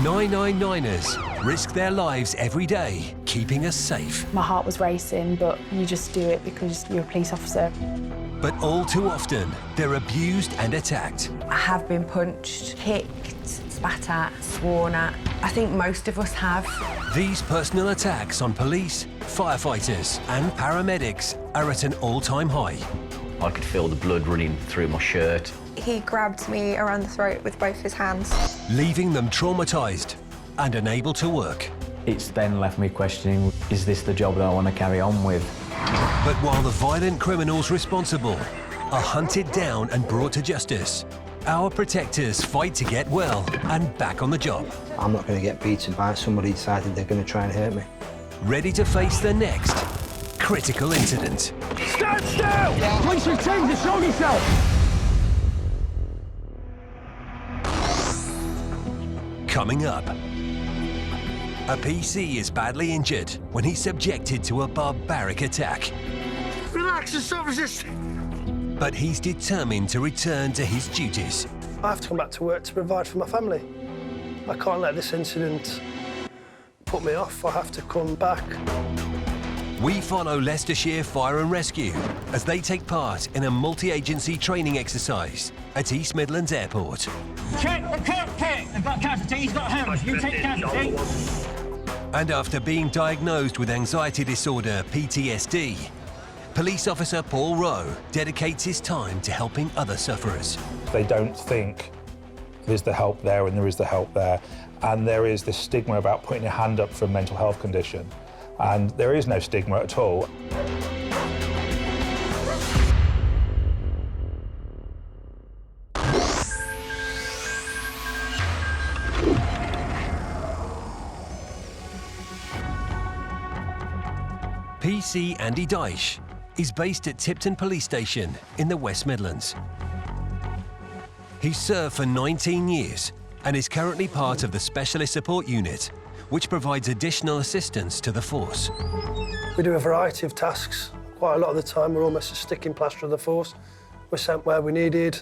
999ers risk their lives every day, keeping us safe. My heart was racing, but you just do it because you're a police officer. But all too often, they're abused and attacked. I have been punched, kicked, spat at, sworn at. I think most of us have. These personal attacks on police, firefighters and paramedics are at an all-time high. I could feel the blood running through my shirt. He grabbed me around the throat with both his hands, Leaving them traumatised and unable to work. It's then left me questioning, is this the job that I want to carry on with? But while the violent criminals responsible are hunted down and brought to justice, our protectors fight to get well and back on the job. I'm not going to get beaten by somebody who decided they're going to try and hurt me. Ready to face the next critical incident. Stand still! Police routine, just show yourself! Coming up. A PC is badly injured when he's subjected to a barbaric attack. Relax and stop resisting. But he's determined to return to his duties. I have to come back to work to provide for my family. I can't let this incident put me off. I have to come back. We follow Leicestershire Fire and Rescue as they take part in a multi-agency training exercise at East Midlands Airport. Check the cockpit! They've got casualty, he's got hands. You take casualty. And after being diagnosed with anxiety disorder, PTSD, police officer Paul Rowe dedicates his time to helping other sufferers. They don't think there's the help there and there is the help there. And there is this stigma about putting your hand up for a mental health condition. And there is no stigma at all. PC Andy Dyche is based at Tipton Police Station in the West Midlands. He's served for 19 years and is currently part of the Specialist Support Unit, which provides additional assistance to the force. We do a variety of tasks. Quite a lot of the time, we're almost a sticking plaster of the force. We're sent where we needed.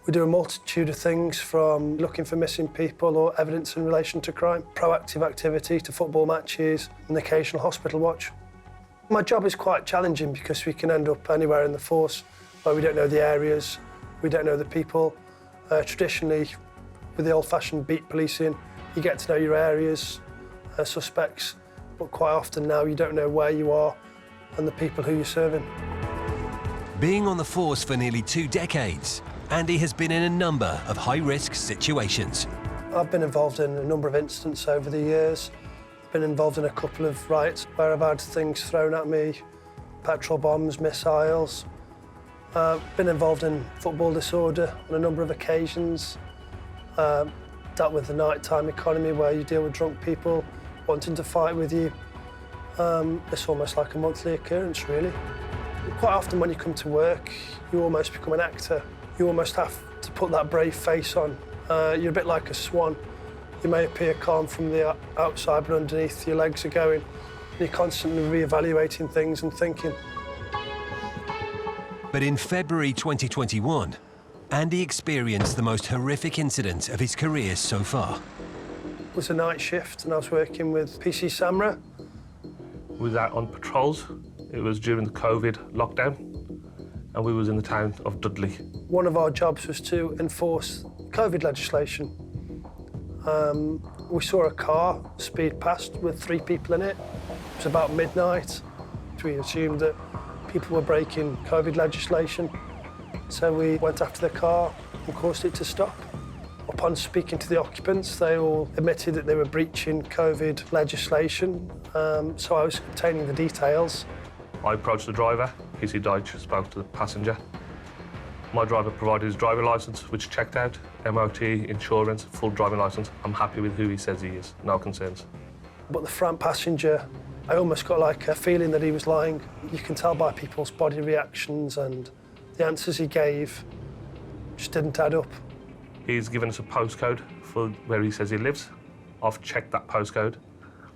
We do a multitude of things, from looking for missing people or evidence in relation to crime, proactive activity to football matches and occasional hospital watch. My job is quite challenging because we can end up anywhere in the force where we don't know the areas, we don't know the people. Traditionally, with the old-fashioned beat policing, you get to know your areas, suspects, but quite often now you don't know where you are and the people who you're serving. Being on the force for nearly 2 decades, Andy has been in a number of high-risk situations. I've been involved in a number of incidents over the years. I've been involved in a couple of riots where I've had things thrown at me, petrol bombs, missiles. Been involved in football disorder on a number of occasions. Dealt with the nighttime economy where you deal with drunk people wanting to fight with you. It's almost like a monthly occurrence, really. Quite often when you come to work, you almost become an actor. You almost have to put that brave face on. You're a bit like a swan. You may appear calm from the outside, but underneath your legs are going. You're constantly re-evaluating things and thinking. But in February 2021, Andy experienced the most horrific incident of his career so far. It was a night shift and I was working with PC Samra. We was out on patrols. It was during the COVID lockdown and we was in the town of Dudley. One of our jobs was to enforce COVID legislation. We saw a car speed past with 3 people in it. It was about midnight. We assumed that people were breaking COVID legislation. So we went after the car and caused it to stop. Upon speaking to the occupants, they all admitted that they were breaching COVID legislation, so I was obtaining the details. I approached the driver. PC Dyche spoke to the passenger. My driver provided his driver licence, which checked out, MOT, insurance, full driving licence. I'm happy with who he says he is, no concerns. But the front passenger, I almost got like a feeling that he was lying. You can tell by people's body reactions, and the answers he gave just didn't add up. He's given us a postcode for where he says he lives. I've checked that postcode,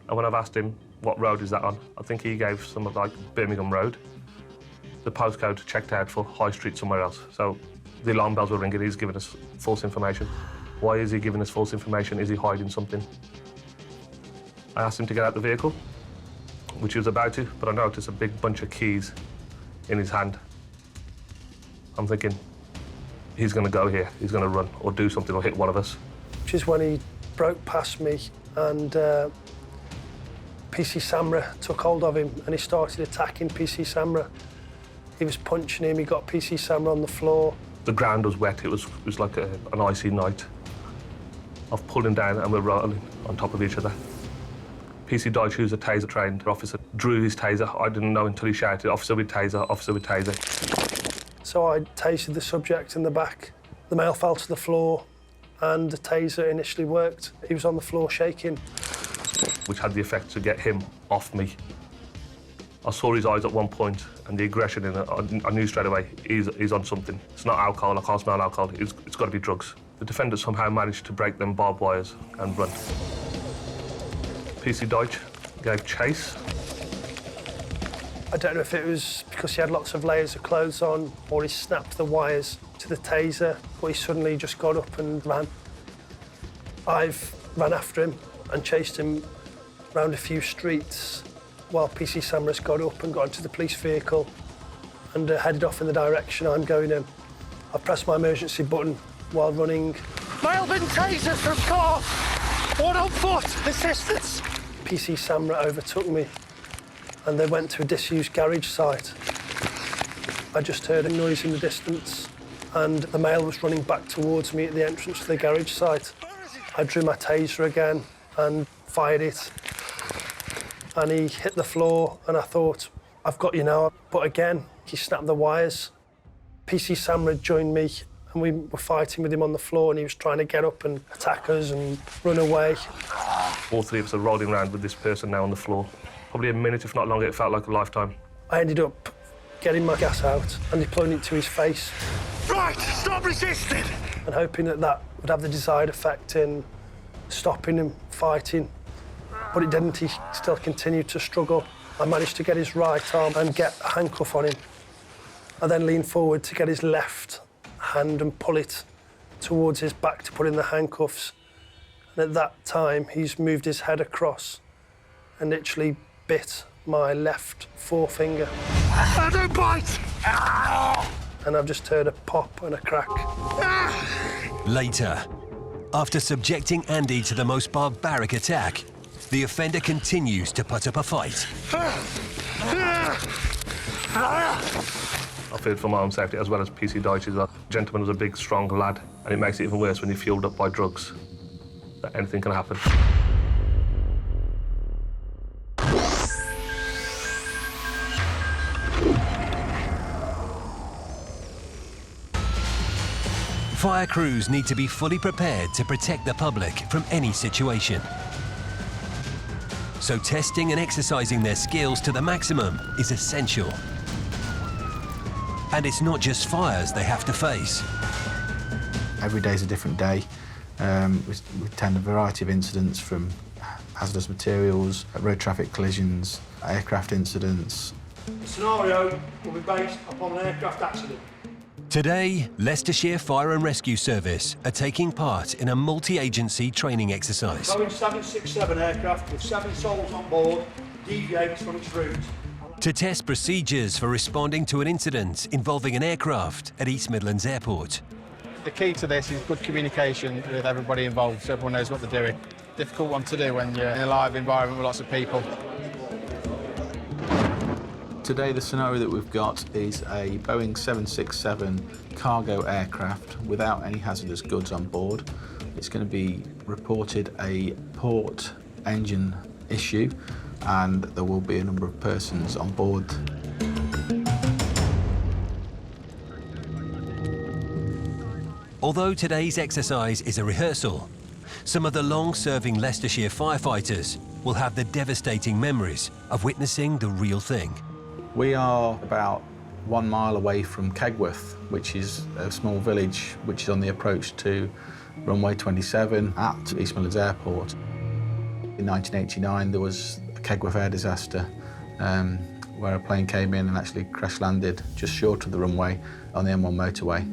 and when I've asked him what road is that on, I think he gave something like Birmingham Road. The postcode checked out for High Street somewhere else, so the alarm bells were ringing. He's given us false information. Why is he giving us false information? Is he hiding something? I asked him to get out the vehicle, which he was about to, but I noticed a big bunch of keys in his hand. I'm thinking, he's going to go here, he's going to run or do something or hit one of us. Which is when he broke past me and PC Samra took hold of him and he started attacking PC Samra. He was punching him, he got PC Samra on the floor. The ground was wet, it was like an icy night. I've pulled him down and we're rolling on top of each other. PC Dyche, who's a taser-trained officer, drew his taser. I didn't know until he shouted, "Officer with taser, officer with taser." So I tasered the subject in the back. The male fell to the floor and the taser initially worked. He was on the floor shaking. Which had the effect to get him off me. I saw his eyes at one point and the aggression in it. I knew straight away he's on something. It's not alcohol, I can't smell alcohol, it's got to be drugs. The defender somehow managed to break them barbed wires and run. PC Dyche gave chase. I don't know if it was because he had lots of layers of clothes on or he snapped the wires to the taser, but he suddenly just got up and ran. I've ran after him and chased him round a few streets while PC Samra's got up and got into the police vehicle and headed off in the direction I'm going in. I pressed my emergency button while running. Male been tasered from car. One on foot. Assistance. PC Samra overtook me and they went to a disused garage site. I just heard a noise in the distance and the male was running back towards me at the entrance to the garage site. I drew my taser again and fired it. And he hit the floor and I thought, I've got you now. But again, he snapped the wires. PC Samra joined me and we were fighting with him on the floor and he was trying to get up and attack us and run away. All three of us are rolling around with this person now on the floor. Probably a minute, if not longer, it felt like a lifetime. I ended up getting my gas out and deploying it to his face. Right, stop resisting. And hoping that that would have the desired effect in stopping him fighting. But it didn't, he still continued to struggle. I managed to get his right arm and get a handcuff on him. I then leaned forward to get his left hand and pull it towards his back to put in the handcuffs. And at that time, he's moved his head across and literally bit my left forefinger. I don't bite! And I've just heard a pop and a crack. Later, after subjecting Andy to the most barbaric attack, the offender continues to put up a fight. I feared for my own safety as well as PC Dyche's. The gentleman was a big, strong lad, and it makes it even worse when you're fueled up by drugs, that anything can happen. Fire crews need to be fully prepared to protect the public from any situation. So testing and exercising their skills to the maximum is essential. And it's not just fires they have to face. Every day's a different day. We attend a variety of incidents from hazardous materials, road traffic collisions, aircraft incidents. The scenario will be based upon an aircraft accident. Today, Leicestershire Fire and Rescue Service are taking part in a multi-agency training exercise. Boeing 767 aircraft with 7 souls on board deviates from its route. To test procedures for responding to an incident involving an aircraft at East Midlands Airport. The key to this is good communication with everybody involved so everyone knows what they're doing. Difficult one to do when you're in a live environment with lots of people. Today, the scenario that we've got is a Boeing 767 cargo aircraft without any hazardous goods on board. It's going to be reported a port engine issue, and there will be a number of persons on board. Although today's exercise is a rehearsal, some of the long-serving Leicestershire firefighters will have the devastating memories of witnessing the real thing. We are about 1 mile away from Kegworth, which is a small village which is on the approach to runway 27 at East Midlands Airport. In 1989, there was a Kegworth air disaster where a plane came in and actually crash landed just short of the runway on the M1 motorway.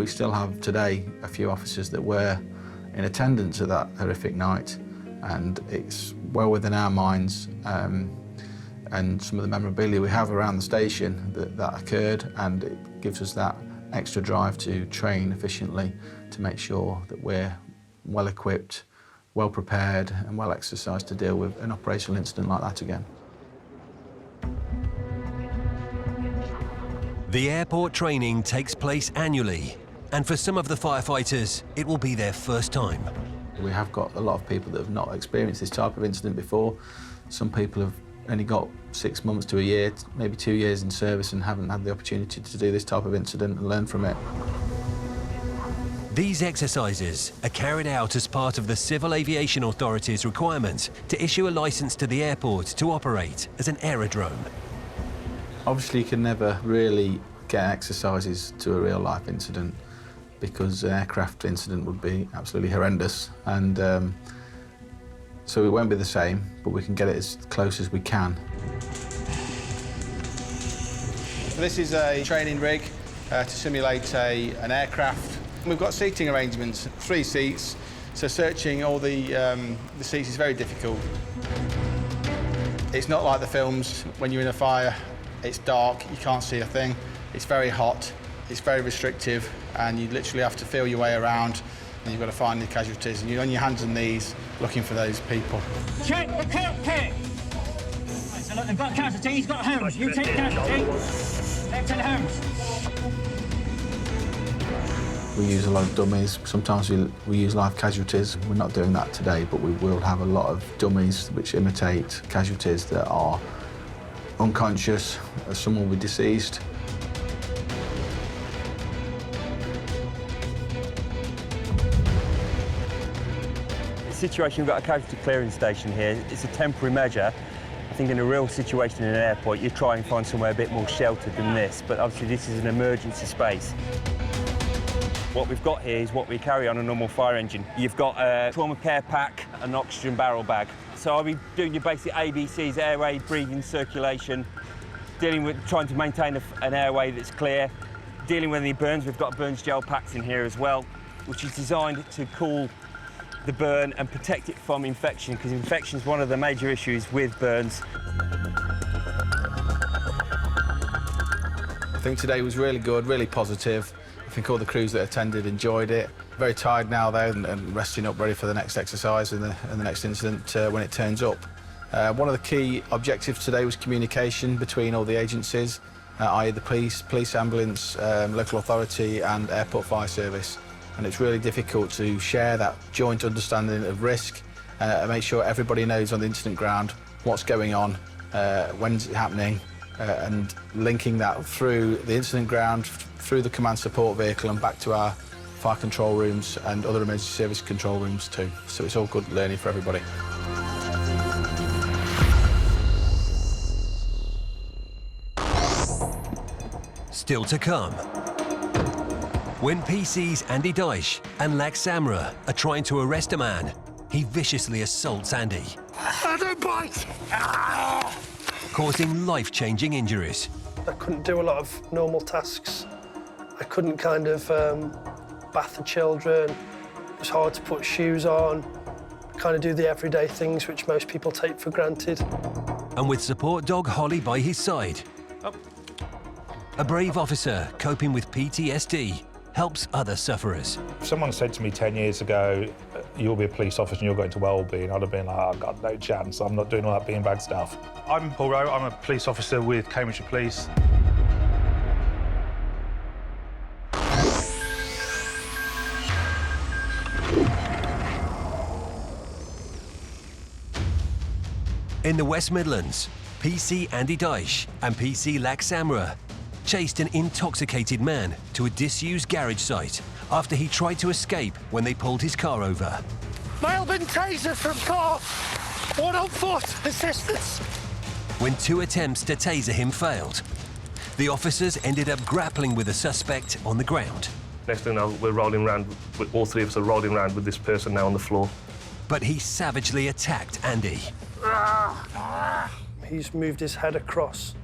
We still have today a few officers that were in attendance at that horrific night, and it's well within our minds and some of the memorabilia we have around the station that occurred, and it gives us that extra drive to train efficiently to make sure that we're well equipped, well prepared and well exercised to deal with an operational incident like that again. The airport training takes place annually, and for some of the firefighters, it will be their first time. We have got a lot of people that have not experienced this type of incident before. Some people have only got 6 months to a year, maybe 2 years in service, and haven't had the opportunity to do this type of incident and learn from it. These exercises are carried out as part of the Civil Aviation Authority's requirement to issue a licence to the airport to operate as an aerodrome. Obviously, you can never really get exercises to a real-life incident because an aircraft incident would be absolutely horrendous, and so it won't be the same, but we can get it as close as we can. This is a training rig to simulate an aircraft. We've got seating arrangements, 3 seats, so searching all the seats is very difficult. It's not like the films when you're in a fire. It's dark, you can't see a thing. It's very hot, it's very restrictive, and you literally have to feel your way around, and you've got to find the casualties, and you're on your hands and knees looking for those people. Check the cockpit! Right, so look, they've got casualty, he's got homes. You take the casualty, take to the homes. We use a lot of dummies. Sometimes we use live casualties. We're not doing that today, but we will have a lot of dummies which imitate casualties that are unconscious. Some will be deceased. The situation, we've got a casualty clearing station here. It's a temporary measure. I think in a real situation in an airport, you try and find somewhere a bit more sheltered than this, but obviously this is an emergency space. What we've got here is what we carry on a normal fire engine. You've got a trauma care pack, an oxygen barrel bag. So I'll be doing your basic ABCs, airway, breathing, circulation, dealing with trying to maintain an airway that's clear, dealing with any burns. We've got burns gel packs in here as well, which is designed to cool the burn and protect it from infection, because infection is one of the major issues with burns. I think today was really good, really positive. I think all the crews that attended enjoyed it. Very tired now though, and resting up, ready for the next exercise and the next incident when it turns up. One of the key objectives today was communication between all the agencies, i.e. the police, ambulance, local authority and airport fire service. And it's really difficult to share that joint understanding of risk and make sure everybody knows on the incident ground what's going on, when's it happening, and linking that through the incident ground, through the command support vehicle and back to our fire control rooms and other emergency service control rooms too. So it's all good learning for everybody. Still to come. When PC's Andy Dyche and Lax Samra are trying to arrest a man, he viciously assaults Andy, I don't bite! causing life-changing injuries. I couldn't do a lot of normal tasks. I couldn't kind of bath the children. It was hard to put shoes on, kind of do the everyday things which most people take for granted. And with support dog Holly by his side, a brave officer coping with PTSD helps other sufferers. If someone said to me 10 years ago, you'll be a police officer and you'll go into wellbeing, I'd have been like, oh, God, no chance. I'm not doing all that being bad stuff. I'm Paul Rowe. I'm a police officer with Cambridgeshire Police. In the West Midlands, PC Andy Dyche and PC Lax Samra chased an intoxicated man to a disused garage site after he tried to escape when they pulled his car over. Male been tasered from car. One on foot. Assistance. When 2 attempts to taser him failed, the officers ended up grappling with the suspect on the ground. Next thing you know, we're rolling around, all 3 of us are rolling around with this person now on the floor. But he savagely attacked Andy. He's moved his head across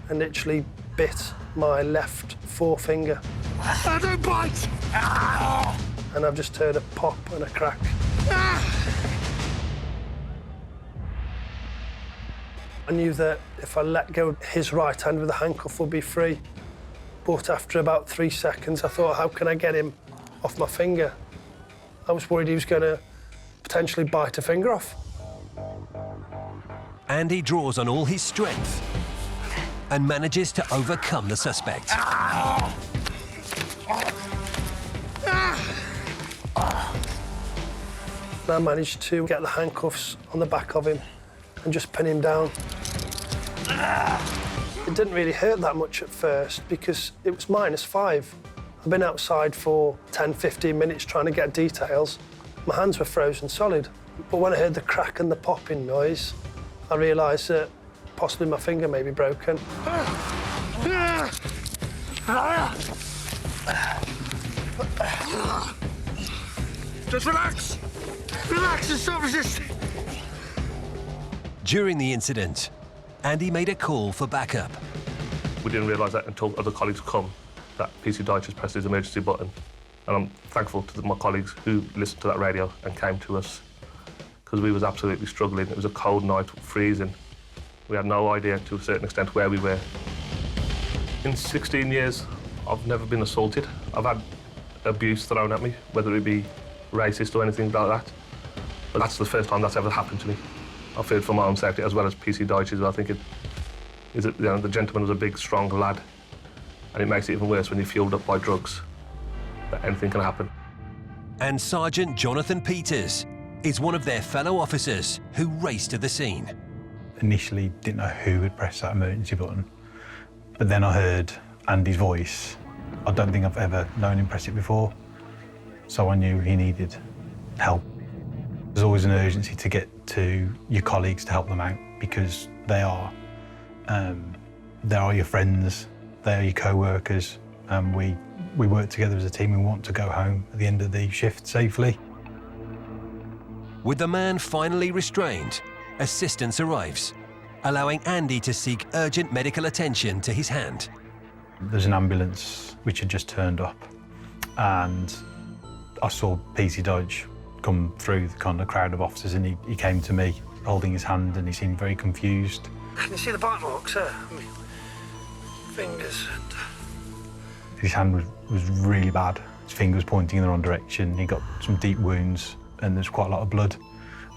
and literally bit my left forefinger. I don't bite! And I've just heard a pop and a crack. I knew that if I let go of his right hand with the handcuff would be free. But after about 3 seconds, I thought, how can I get him off my finger? I was worried he was going to potentially bite a finger off. Andy draws on all his strength and manages to overcome the suspect. I managed to get the handcuffs on the back of him and just pin him down. It didn't really hurt that much at first because it was -5. I've been outside for 10, 15 minutes trying to get details. My hands were frozen solid. But when I heard the crack and the popping noise, I realised that possibly my finger may be broken. Just relax! Relax and stop resisting! During the incident, Andy made a call for backup. We didn't realise that until other colleagues come, that PC Dyche has pressed his emergency button. And I'm thankful to my colleagues who listened to that radio and came to us, because we was absolutely struggling. It was a cold night, freezing. We had no idea, to a certain extent, where we were. In 16 years, I've never been assaulted. I've had abuse thrown at me, whether it be racist or anything like that. But that's the first time that's ever happened to me. I feared for my own safety, as well as PC Dyche's. I think the gentleman was a big, strong lad, and it makes it even worse when you're fueled up by drugs, that anything can happen. And Sergeant Jonathan Peters is one of their fellow officers who raced to the scene. Initially, didn't know who had pressed that emergency button, but then I heard Andy's voice. I don't think I've ever known him press it before, so I knew he needed help. There's always an urgency to get to your colleagues to help them out, because they are your friends, they are your co-workers, and we work together as a team and want to go home at the end of the shift safely. With the man finally restrained, assistance arrives, allowing Andy to seek urgent medical attention to his hand. There's an ambulance which had just turned up, and I saw PC Dyche come through the kind of crowd of officers, and he came to me holding his hand, and he seemed very confused. Can you see the bite marks there? Fingers. His hand was really bad. His finger was pointing in the wrong direction. He got some deep wounds, and there's quite a lot of blood,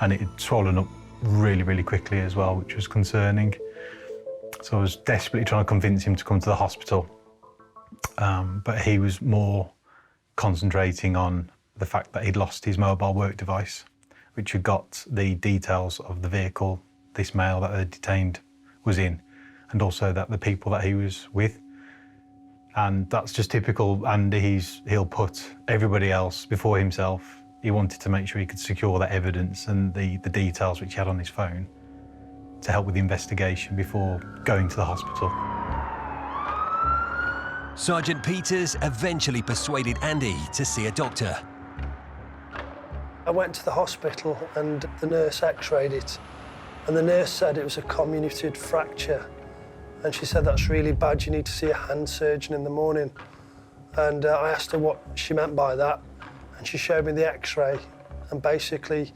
and it had swollen up really, really quickly as well, which was concerning. So I was desperately trying to convince him to come to the hospital, but he was more concentrating on the fact that he'd lost his mobile work device, which had got the details of the vehicle this male that they detained was in, and also that the people that he was with. And that's just typical Andy. He'll put everybody else before himself. He wanted to make sure he could secure that evidence and the details which he had on his phone to help with the investigation before going to the hospital. Sergeant Peters eventually persuaded Andy to see a doctor. I went to the hospital and the nurse x-rayed it, and the nurse said it was a comminuted fracture. And she said, that's really bad, you need to see a hand surgeon in the morning. And I asked her what she meant by that, and she showed me the x-ray, and basically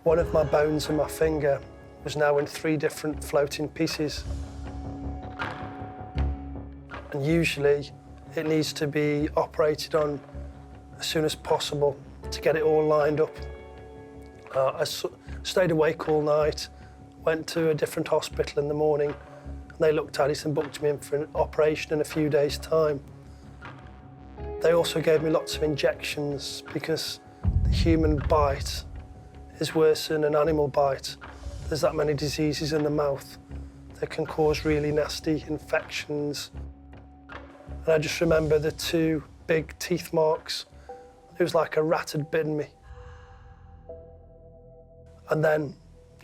one of my bones in my finger was now in 3 different floating pieces. And usually it needs to be operated on as soon as possible to get it all lined up. I stayed awake all night, went to a different hospital in the morning, and they looked at it and booked me in for an operation in a few days' time. They also gave me lots of injections because the human bite is worse than an animal bite. There's that many diseases in the mouth that can cause really nasty infections. And I just remember the 2 big teeth marks. It was like a rat had bitten me. And then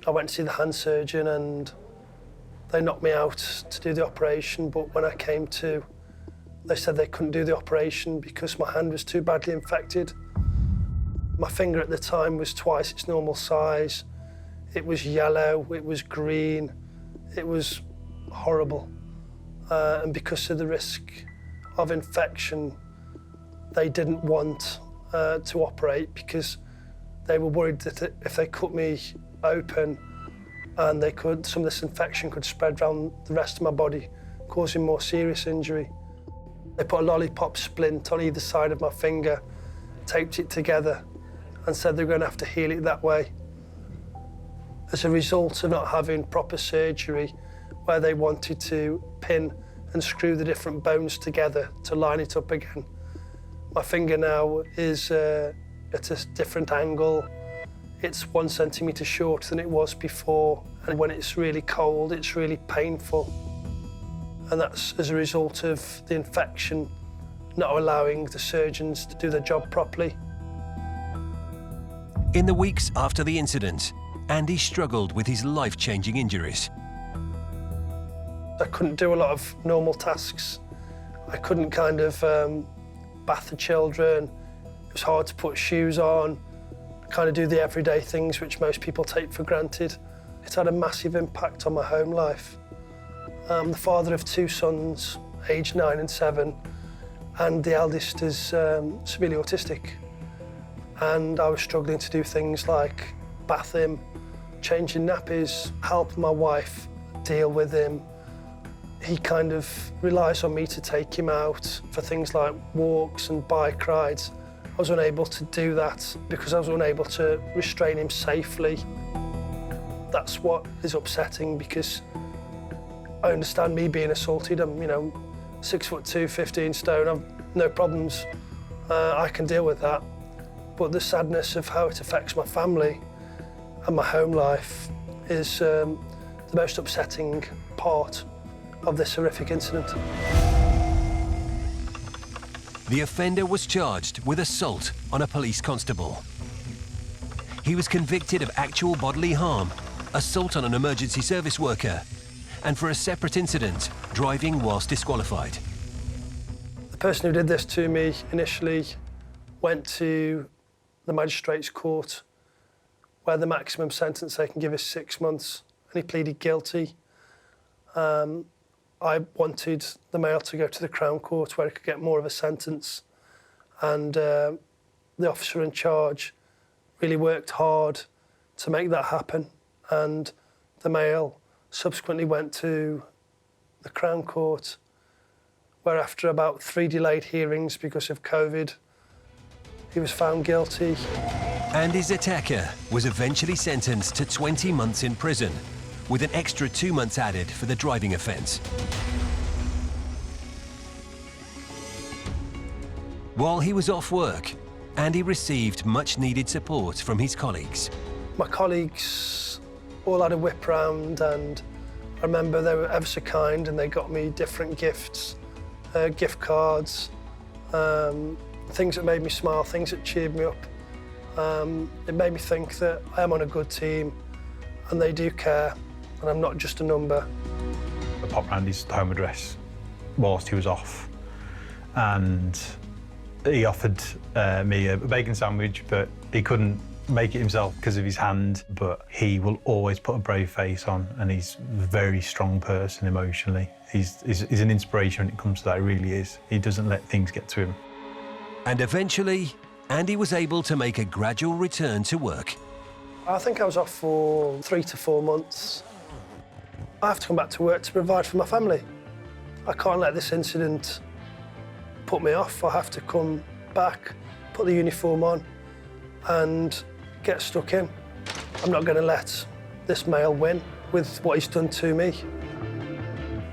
I went to see the hand surgeon, and they knocked me out to do the operation, but when I came to, they said they couldn't do the operation because my hand was too badly infected. My finger at the time was twice its normal size. It was yellow, it was green, it was horrible. and because of the risk of infection, they didn't want to operate because they were worried that if they cut me open and some of this infection could spread around the rest of my body, causing more serious injury. They put a lollipop splint on either side of my finger, taped it together, and said they were going to have to heal it that way. As a result of not having proper surgery, where they wanted to pin and screw the different bones together to line it up again, my finger now is at a different angle. It's 1 centimetre shorter than it was before, and when it's really cold, it's really painful. And that's as a result of the infection not allowing the surgeons to do their job properly. In the weeks after the incident, Andy struggled with his life-changing injuries. I couldn't do a lot of normal tasks. I couldn't kind of bath the children. It was hard to put shoes on, kind of do the everyday things which most people take for granted. It had a massive impact on my home life. I'm the father of 2 sons, aged 9 and 7, and the eldest is severely autistic. And I was struggling to do things like bath him, changing nappies, help my wife deal with him. He kind of relies on me to take him out for things like walks and bike rides. I was unable to do that because I was unable to restrain him safely. That's what is upsetting, because I understand me being assaulted. I'm, 6'2", 15 stone, I've no problems. I can deal with that. But the sadness of how it affects my family and my home life is the most upsetting part of this horrific incident. The offender was charged with assault on a police constable. He was convicted of actual bodily harm, assault on an emergency service worker, and for a separate incident, driving whilst disqualified. The person who did this to me initially went to the magistrate's court, where the maximum sentence they can give is 6 months, and he pleaded guilty. I wanted the male to go to the Crown Court where he could get more of a sentence, and the officer in charge really worked hard to make that happen, and the male subsequently went to the Crown Court, where after about 3 delayed hearings because of COVID, he was found guilty. And his attacker was eventually sentenced to 20 months in prison, with an extra 2 months added for the driving offence. While he was off work, Andy received much-needed support from his colleagues. My colleagues all had a whip round, and I remember they were ever so kind, and they got me different gifts, gift cards, things that made me smile, things that cheered me up. It made me think that I am on a good team, and they do care, and I'm not just a number. I popped round his home address whilst he was off, and he offered me a bacon sandwich, but he couldn't make it himself because of his hand. But he will always put a brave face on, and he's a very strong person emotionally. He's an inspiration when it comes to that, he really is. He doesn't let things get to him. And eventually, Andy was able to make a gradual return to work. I think I was off for 3 to 4 months. I have to come back to work to provide for my family. I can't let this incident put me off. I have to come back, put the uniform on, and get stuck in. I'm not going to let this male win with what he's done to me.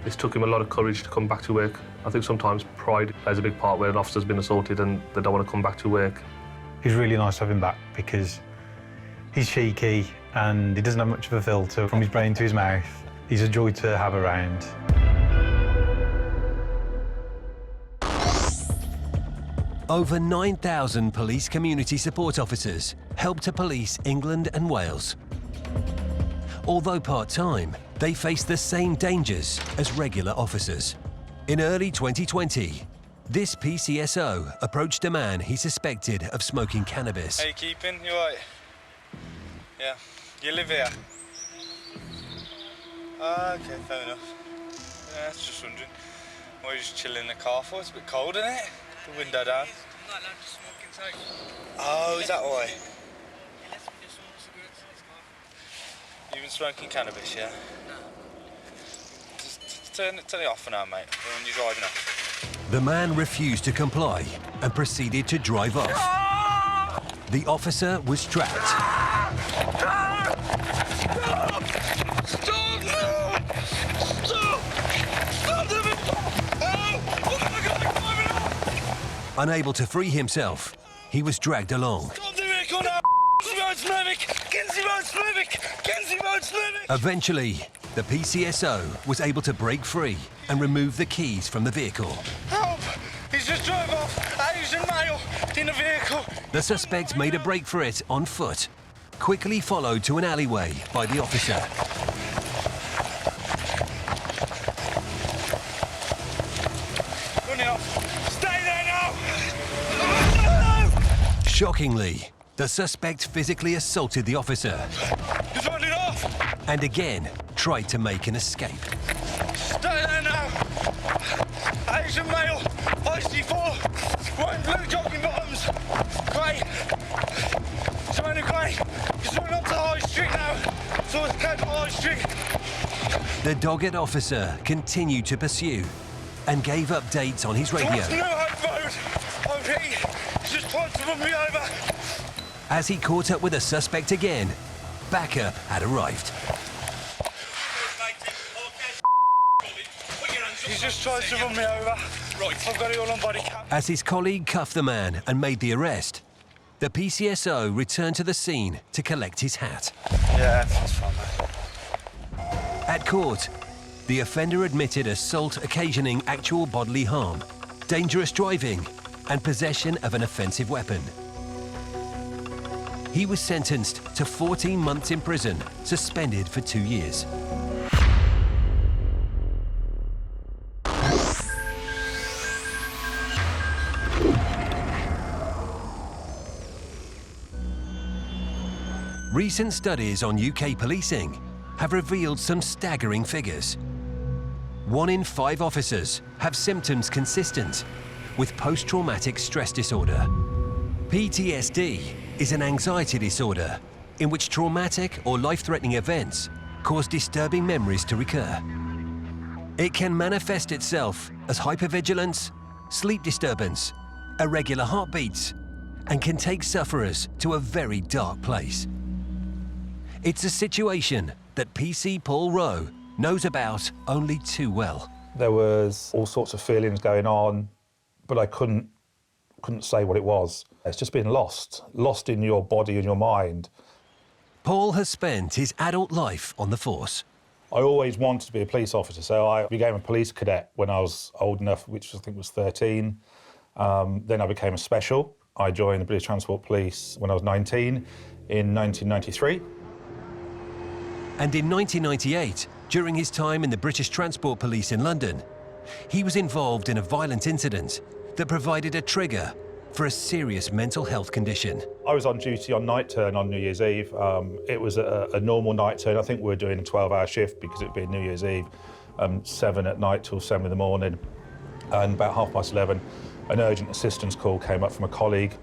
It took him a lot of courage to come back to work. I think sometimes pride plays a big part where an officer's been assaulted and they don't want to come back to work. It's really nice to have him back because he's cheeky and he doesn't have much of a filter from his brain to his mouth. He's a joy to have around. Over 9,000 police community support officers help to police England and Wales. Although part-time, they face the same dangers as regular officers. In early 2020, this PCSO approached a man he suspected of smoking cannabis. How you keeping? You all right? Yeah. You live here? Okay, fair enough. Yeah, it's just wondering. We're just chilling in the car for. It's a bit cold, isn't it? The window down. I'm not allowed to smoke inside. Oh, is that why? Unless we just smoke cigarettes in this car. You've been smoking cannabis, yeah? No. Just turn it off for now, mate, when you're driving off. The man refused to comply and proceeded to drive off. The officer was trapped. Unable to free himself, he was dragged along. Eventually, the PCSO was able to break free and remove the keys from the vehicle. Help! He's just drove off, Asian male, in a vehicle. The suspect made a break for it on foot, quickly followed to an alleyway by the officer. Running off. Stay there now! Shockingly, the suspect physically assaulted the officer. He's running off! And again tried to make an escape. Stay there now! Asian male, IC4, wearing blue jogging bottoms. Grey. He's wearing a grey. He's running up to High Street now. Towards Kent High Street. The dogged officer continued to pursue and gave updates on his radio. Towards New Hope Road. OP. He's just tried to run me over. As he caught up with the suspect again, backup had arrived. He's just tried to run me over. Right. I've got it all on body cam. As his colleague cuffed the man and made the arrest, the PCSO returned to the scene to collect his hat. Yeah, that's fine, mate. At court, the offender admitted assault occasioning actual bodily harm, dangerous driving, and possession of an offensive weapon. He was sentenced to 14 months in prison, suspended for 2 years. Recent studies on UK policing have revealed some staggering figures. 1 in 5 officers have symptoms consistent with post-traumatic stress disorder. PTSD is an anxiety disorder in which traumatic or life-threatening events cause disturbing memories to recur. It can manifest itself as hypervigilance, sleep disturbance, irregular heartbeats, and can take sufferers to a very dark place. It's a situation that PC Paul Rowe knows about only too well. There was all sorts of feelings going on, but I couldn't say what it was. It's just been lost in your body and your mind. Paul has spent his adult life on the force. I always wanted to be a police officer, so I became a police cadet when I was old enough, which I think was 13. Then I became a special. I joined the British Transport Police when I was 19 in 1993. And in 1998, during his time in the British Transport Police in London, he was involved in a violent incident that provided a trigger for a serious mental health condition. I was on duty on night turn on New Year's Eve. It was a normal night turn. I think we were doing a 12-hour shift because it'd been New Year's Eve, 7 at night till 7 in the morning. And about 11:30, an urgent assistance call came up from a colleague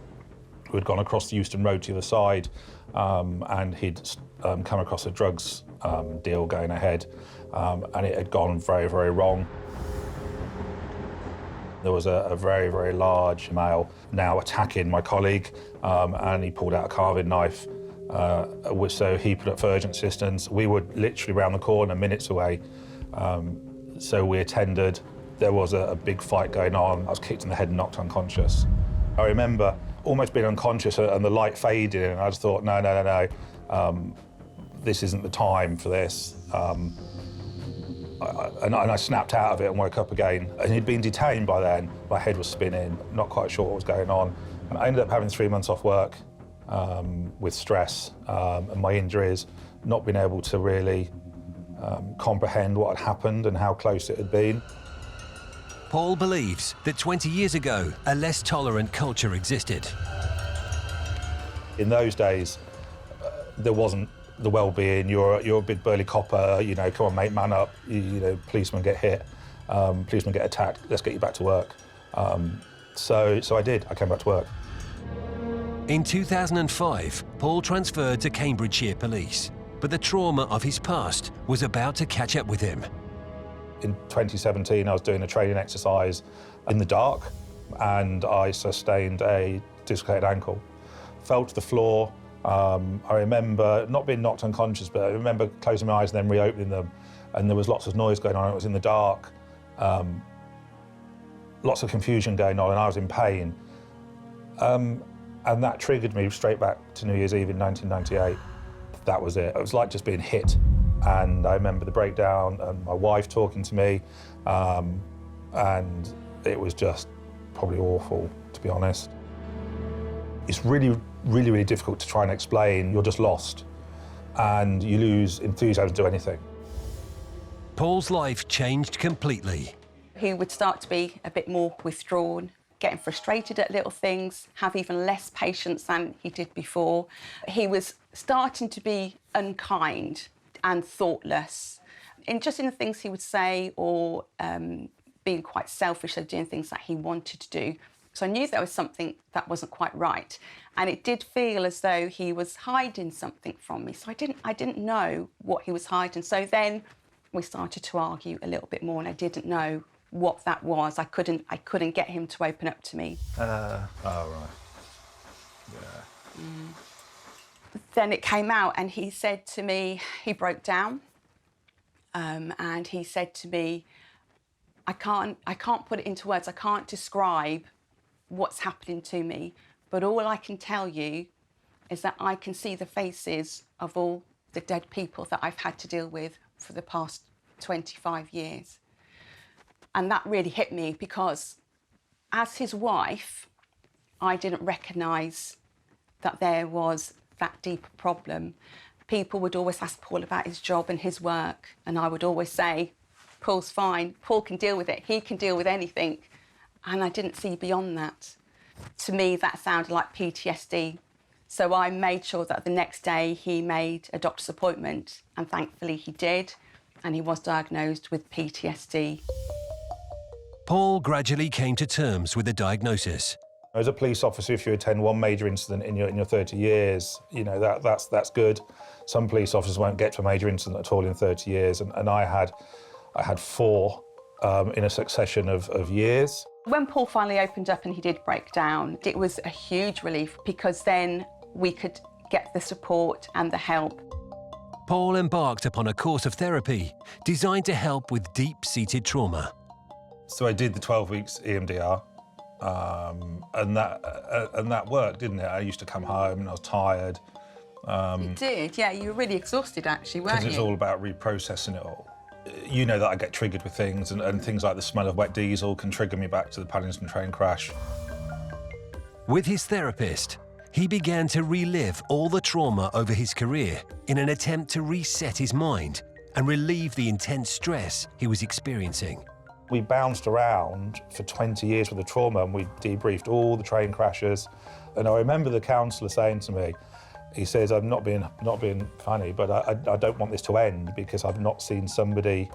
who had gone across the Euston Road to the other side, and he'd come across a drugs deal going ahead, and it had gone very, very wrong. There was a very, very large male now attacking my colleague, and he pulled out a carving knife, so he put up for urgent assistance. We were literally around the corner, minutes away, so we attended. There was a big fight going on. I was kicked in the head and knocked unconscious. I remember almost being unconscious and the light faded, and I just thought, no, this isn't the time for this. And I snapped out of it and woke up again. And he'd been detained by then. My head was spinning, not quite sure what was going on. And I ended up having 3 months off work with stress and my injuries, not being able to really comprehend what had happened and how close it had been. Paul believes that 20 years ago, a less tolerant culture existed. In those days, there wasn't the well-being. You're a big burly copper, come on mate, man up, policemen get hit. policemen get attacked, let's get you back to work. So I did, I came back to work. In 2005, Paul transferred to Cambridgeshire Police, but the trauma of his past was about to catch up with him. In 2017, I was doing a training exercise in the dark, and I sustained a dislocated ankle. Fell to the floor. I remember not being knocked unconscious, but I remember closing my eyes and then reopening them, and there was lots of noise going on. It was in the dark, lots of confusion going on, and I was in pain. And that triggered me straight back to New Year's Eve in 1998. That was it. It was like just being hit. And I remember the breakdown and my wife talking to me, and it was just probably awful, to be honest. It's really, really, really difficult to try and explain. You're just lost, and you lose enthusiasm to do anything. Paul's life changed completely. He would start to be a bit more withdrawn, getting frustrated at little things, have even less patience than he did before. He was starting to be unkind and thoughtless, in the things he would say, or being quite selfish of doing things that he wanted to do. So I knew there was something that wasn't quite right, and it did feel as though he was hiding something from me. So I didn't know what he was hiding. So then we started to argue a little bit more, and I didn't know what that was. I couldn't get him to open up to me. Oh, right. Yeah. Then it came out, and he said to me, he broke down, and he said to me, I can't put it into words, I can't describe what's happening to me, but all I can tell you is that I can see the faces of all the dead people that I've had to deal with for the past 25 years. And that really hit me, because as his wife, I didn't recognise that there was that deeper problem. People would always ask Paul about his job and his work, and I would always say, Paul's fine, Paul can deal with it, he can deal with anything. And I didn't see beyond that. To me, that sounded like PTSD. So I made sure that the next day he made a doctor's appointment, and thankfully he did, and he was diagnosed with PTSD. Paul gradually came to terms with the diagnosis. As a police officer, if you attend one major incident in your 30 years, you know, that's good. Some police officers won't get to a major incident at all in 30 years, and I had 4 in a succession of years. When Paul finally opened up and he did break down, it was a huge relief, because then we could get the support and the help. Paul embarked upon a course of therapy designed to help with deep-seated trauma. So I did the 12 weeks EMDR, and that worked, didn't it? I used to come home and I was tired. You did, yeah. You were really exhausted, actually, weren't you? Because it's all about reprocessing it all. You know that I get triggered with things, and things like the smell of wet diesel can trigger me back to the Paddington train crash. With his therapist, he began to relive all the trauma over his career in an attempt to reset his mind and relieve the intense stress he was experiencing. We bounced around for 20 years with the trauma, and we debriefed all the train crashes. And I remember the counsellor saying to me, he says, I'm not being funny, but I don't want this to end, because I've not seen somebody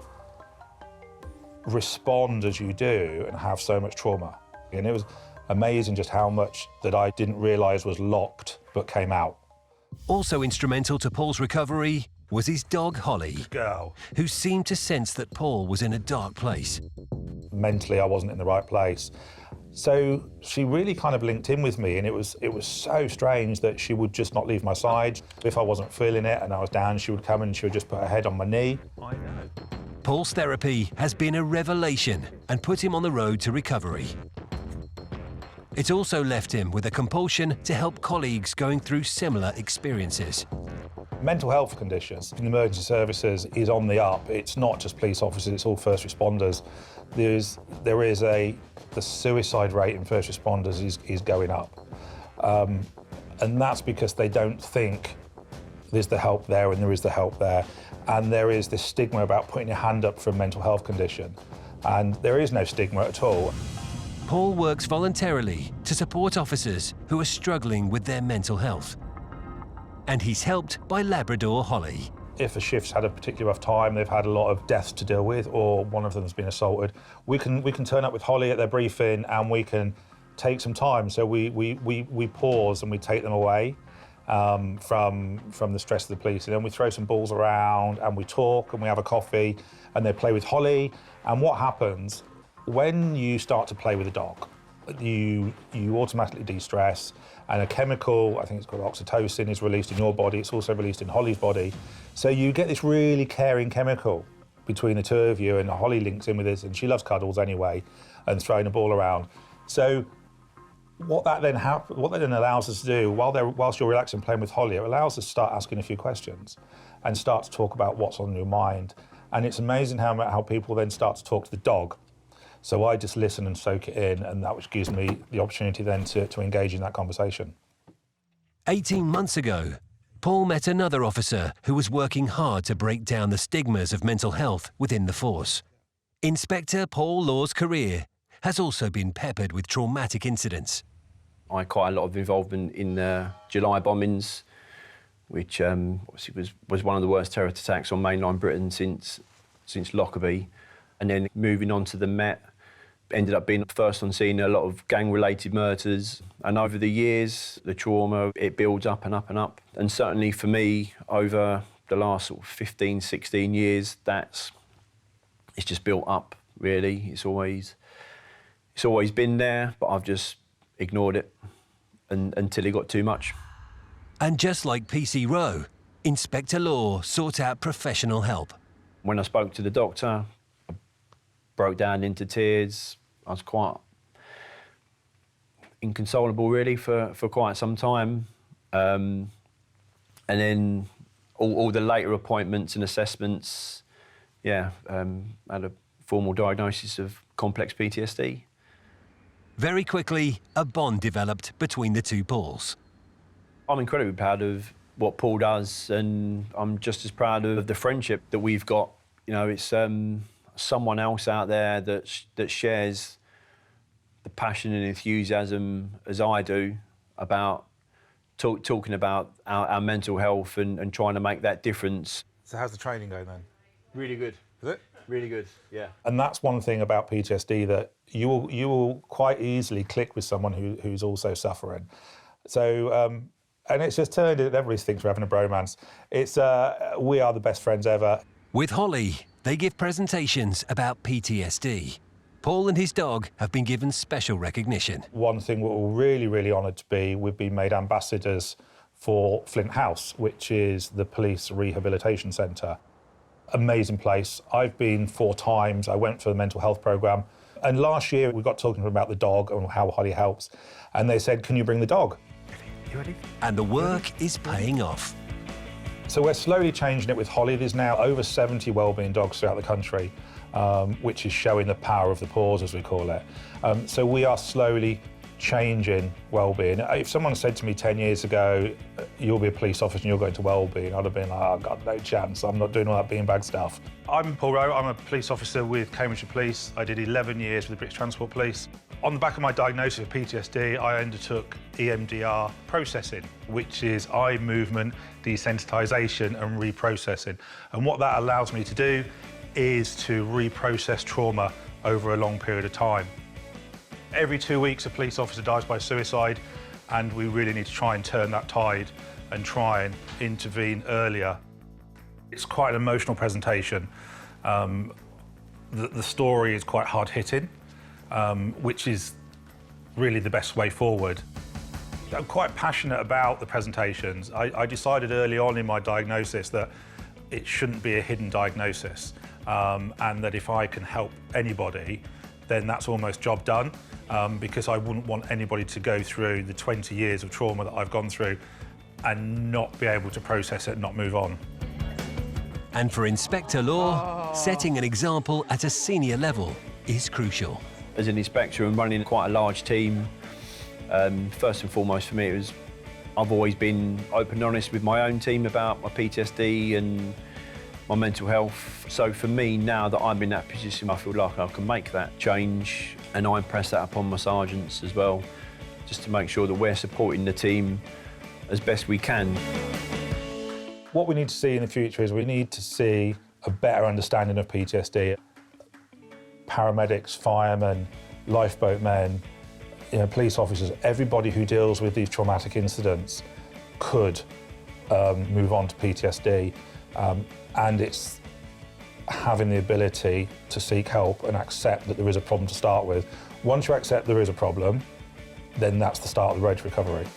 respond as you do and have so much trauma. And it was amazing just how much that I didn't realise was locked but came out. Also instrumental to Paul's recovery was his dog, Holly, who seemed to sense that Paul was in a dark place. Mentally, I wasn't in the right place. So she really kind of linked in with me, and it was so strange that she would just not leave my side. If I wasn't feeling it and I was down, she would come and she would just put her head on my knee. I know. Paul's therapy has been a revelation and put him on the road to recovery. It's also left him with a compulsion to help colleagues going through similar experiences. Mental health conditions in emergency services is on the up. It's not just police officers, it's all first responders. The suicide rate in first responders is going up. And that's because they don't think there's the help there, and there is the help there. And there is this stigma about putting your hand up for a mental health condition. And there is no stigma at all. Paul works voluntarily to support officers who are struggling with their mental health. And he's helped by Labrador Holly. if a shift's had a particularly rough time, they've had a lot of deaths to deal with, or one of them's been assaulted, we can turn up with Holly at their briefing and we can take some time. So we pause and we take them away from the stress of the police, and then we throw some balls around and we talk and we have a coffee and they play with Holly. And what happens when you start to play with a dog? You automatically de-stress, and a chemical, I think it's called oxytocin, is released in your body. It's also released in Holly's body. So you get this really caring chemical between the two of you, and Holly links in with this, and she loves cuddles anyway, and throwing a ball around. So what that then allows us to do, whilst you're relaxing playing with Holly, it allows us to start asking a few questions and start to talk about what's on your mind. And it's amazing how people then start to talk to the dog. So I just listen and soak it in, and that which gives me the opportunity then to engage in that conversation. 18 months ago, Paul met another officer who was working hard to break down the stigmas of mental health within the force. Inspector Paul Law's career has also been peppered with traumatic incidents. I had quite a lot of involvement in the July bombings, which obviously was one of the worst terror attacks on mainline Britain since Lockerbie. And then moving on to the Met, ended up being first on scene a lot of gang-related murders. And over the years, the trauma, it builds up and up and up. And certainly for me, over the last sort of 15, 16 years, it's just built up, really. It's always been there, but I've just ignored it until it got too much. And just like PC Rowe, Inspector Law sought out professional help. When I spoke to the doctor, I broke down into tears. I was quite inconsolable, really, for quite some time. And then all the later appointments and assessments, had a formal diagnosis of complex PTSD. Very quickly, a bond developed between the two Pauls. I'm incredibly proud of what Paul does, and I'm just as proud of the friendship that we've got. You know, it's someone else out there that shares the passion and enthusiasm as I do about talking about our mental health and trying to make that difference. So how's the training going then? Really good. Is it? Really good, yeah. And that's one thing about PTSD, that you will quite easily click with someone who's also suffering. So, and it's just turned in, everybody thinks we're having a bromance. It's, we are the best friends ever. With Holly, they give presentations about PTSD. Paul and his dog have been given special recognition. One thing we're really, really honoured to be, we've been made ambassadors for Flint House, which is the police rehabilitation centre. Amazing place. I've been 4 times. I went for the mental health programme. And last year we got talking about the dog and how Holly helps. And they said, can you bring the dog? You ready? And the work is paying off. So we're slowly changing it with Holly. There's now over 70 wellbeing dogs throughout the country, which is showing the power of the pause, as we call it. So we are slowly changing wellbeing. If someone said to me 10 years ago, you'll be a police officer and you're going to wellbeing, I'd have been like, oh God, no chance. I'm not doing all that beanbag stuff. I'm Paul Rowe. I'm a police officer with Cambridgeshire Police. I did 11 years with the British Transport Police. On the back of my diagnosis of PTSD, I undertook EMDR processing, which is eye movement, desensitisation and reprocessing. And what that allows me to do is to reprocess trauma over a long period of time. Every 2 weeks, a police officer dies by suicide, and we really need to try and turn that tide and try and intervene earlier. It's quite an emotional presentation. The story is quite hard-hitting, which is really the best way forward. I'm quite passionate about the presentations. I decided early on in my diagnosis that it shouldn't be a hidden diagnosis, and that if I can help anybody, then that's almost job done, because I wouldn't want anybody to go through the 20 years of trauma that I've gone through and not be able to process it and not move on. And for Inspector Law, setting an example at a senior level is crucial. As an inspector and running quite a large team, first and foremost for me, I've always been open and honest with my own team about my PTSD and my mental health. So for me, now that I'm in that position, I feel like I can make that change, and I impress that upon my sergeants as well, just to make sure that we're supporting the team as best we can. What we need to see in the future is we need to see a better understanding of PTSD. Paramedics, firemen, lifeboat men, police officers, everybody who deals with these traumatic incidents could move on to PTSD, and it's having the ability to seek help and accept that there is a problem to start with. Once you accept there is a problem, then that's the start of the road to recovery.